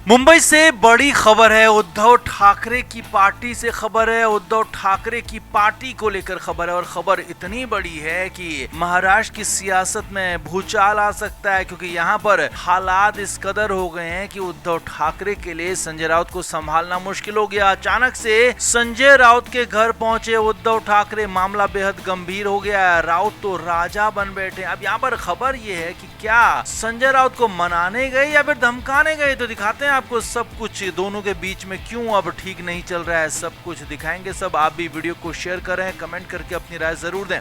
मुंबई से बड़ी खबर है। उद्धव ठाकरे की पार्टी से खबर है। उद्धव ठाकरे की पार्टी को लेकर खबर है और खबर इतनी बड़ी है कि महाराष्ट्र की सियासत में भूचाल आ सकता है, क्योंकि यहाँ पर हालात इस कदर हो गए हैं कि उद्धव ठाकरे के लिए संजय राउत को संभालना मुश्किल हो गया। अचानक से संजय राउत के घर पहुंचे उद्धव ठाकरे, मामला बेहद गंभीर हो गया है। राउत तो राजा बन बैठे। अब यहाँ पर खबर ये है कि क्या संजय राउत को मनाने गए या फिर धमकाने गए, तो दिखाते हैं आपको सब कुछ। दोनों के बीच में क्यों अब ठीक नहीं चल रहा है, सब कुछ दिखाएंगे सब। आप भी वीडियो को शेयर करें, कमेंट करके अपनी राय जरूर दें।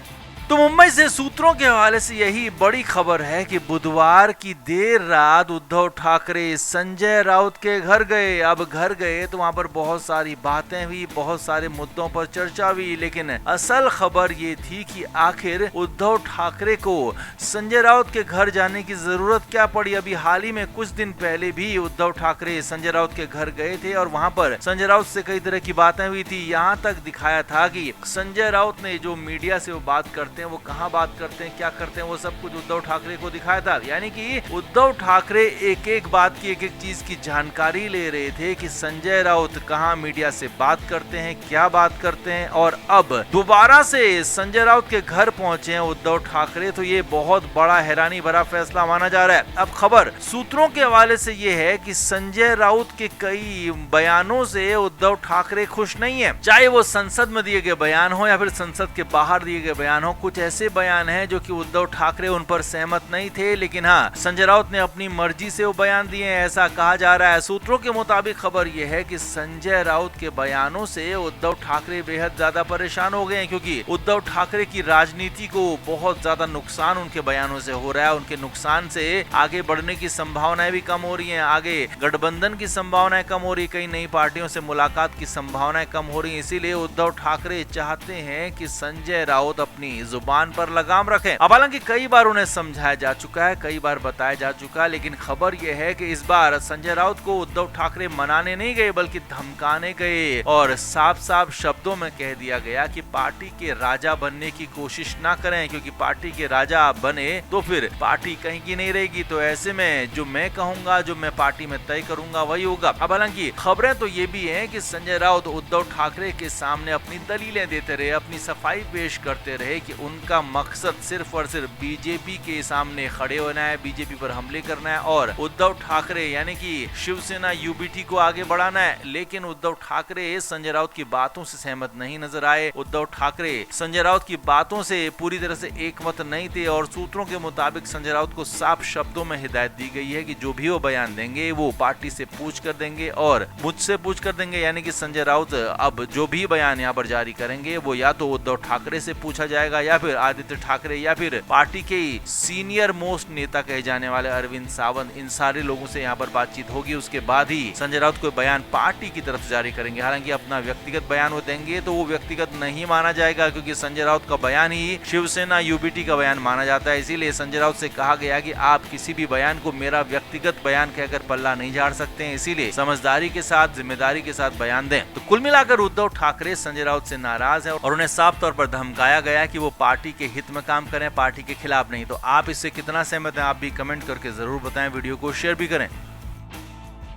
तो मुंबई से सूत्रों के हवाले से यही बड़ी खबर है कि बुधवार की देर रात उद्धव ठाकरे संजय राउत के घर गए। अब घर गए तो वहां पर बहुत सारी बातें हुई, बहुत सारे मुद्दों पर चर्चा हुई, लेकिन असल खबर ये थी कि आखिर उद्धव ठाकरे को संजय राउत के घर जाने की जरूरत क्या पड़ी। अभी हाल ही में कुछ दिन पहले भी उद्धव ठाकरे संजय राउत के घर गए थे और वहां पर संजय राउत से कई तरह की बातें हुई थी। यहाँ तक दिखाया था कि संजय राउत ने जो मीडिया से वो बात करते हैं, वो कहां बात करते हैं, क्या करते हैं, वो सब कुछ उद्धव ठाकरे को दिखाया था। यानी कि उद्धव ठाकरे एक एक बात की, एक एक चीज की जानकारी ले रहे थे कि संजय राउत कहां मीडिया से बात करते हैं, क्या बात करते हैं। और अब दोबारा से संजय राउत के घर पहुंचे हैं उद्धव ठाकरे, तो ये बहुत बड़ा हैरानी भरा फैसला माना जा रहा है। अब खबर सूत्रों के हवाले से ये है कि संजय राउत के कई बयानों से उद्धव ठाकरे खुश नहीं है, चाहे वो संसद में दिए गए बयान हो या फिर संसद के बाहर दिए गए बयान हो। कुछ ऐसे बयान हैं जो कि उद्धव ठाकरे उन पर सहमत नहीं थे, लेकिन हाँ, संजय राउत ने अपनी मर्जी से वो बयान दिए हैं, ऐसा कहा जा रहा है। सूत्रों के मुताबिक खबर यह है कि संजय राउत के बयानों से उद्धव ठाकरे बेहद ज्यादा परेशान हो गए हैं, क्योंकि उद्धव ठाकरे की राजनीति को बहुत ज्यादा नुकसान उनके बयानों से हो रहा है। उनके नुकसान से आगे बढ़ने की संभावनाएं भी कम हो रही है, आगे गठबंधन की संभावनाएं कम हो रही, कई नई पार्टियों से मुलाकात की संभावनाएं कम हो रही है। इसीलिए उद्धव ठाकरे चाहते हैं कि संजय राउत अपनी जुबान पर लगाम रखें। अब हालांकि कई बार उन्हें समझाया जा चुका है, कई बार बताया जा चुका है, लेकिन खबर यह है कि इस बार संजय राउत को उद्धव ठाकरे मनाने नहीं गए बल्कि धमकाने गए और साफ साफ शब्दों में कह दिया गया कि पार्टी के राजा बनने की कोशिश ना करें, क्योंकि पार्टी के राजा आप बने तो फिर पार्टी कहीं की नहीं रहेगी। तो ऐसे में जो मैं कहूंगा, जो मैं पार्टी में तय करूंगा वही होगा। अब हालांकि खबरें तो ये भी हैं कि संजय राउत उद्धव ठाकरे के सामने अपनी दलीलें देते रहे, अपनी सफाई पेश करते रहे कि उनका मकसद सिर्फ और सिर्फ बीजेपी के सामने खड़े होना है, बीजेपी पर हमले करना है और उद्धव ठाकरे यानी कि शिवसेना यूबीटी को आगे बढ़ाना है। लेकिन उद्धव ठाकरे संजय राउत की बातों से सहमत नहीं नजर आए। उद्धव ठाकरे संजय राउत की बातों से पूरी तरह से एकमत नहीं थे और सूत्रों के मुताबिक संजय राउत को साफ शब्दों में हिदायत दी गई है कि जो भी वो बयान देंगे वो पार्टी से पूछ कर देंगे और मुझसे पूछ कर देंगे। यानी कि संजय राउत अब जो भी बयान यहाँ पर जारी करेंगे वो या तो उद्धव ठाकरे से पूछा जाएगा या फिर आदित्य ठाकरे या फिर पार्टी के सीनियर मोस्ट नेता कहे जाने वाले अरविंद सावंत, इन सारे लोगों से यहाँ पर बातचीत होगी। उसके बाद ही संजय राउत कोई बयान पार्टी की तरफ से जारी करेंगे। हालांकि अपना व्यक्तिगत बयान वो देंगे तो वो व्यक्तिगत नहीं माना जाएगा, क्योंकि संजय राउत का बयान ही शिवसेना यूबीटी का बयान माना जाता है। इसीलिए संजय राउत से कहा गया कि आप किसी भी बयान को मेरा व्यक्तिगत बयान कहकर पल्ला नहीं झाड़ सकते हैं, इसीलिए समझदारी के साथ, जिम्मेदारी के साथ बयान दें। तो कुल मिलाकर उद्धव ठाकरे संजय राउत से नाराज है और उन्हें साफ तौर पर धमकाया गया कि वो पार्टी के हित में काम करें, पार्टी के खिलाफ नहीं। तो आप इससे कितना सहमत हैं, आप भी कमेंट करके जरूर बताएं, वीडियो को शेयर भी करें।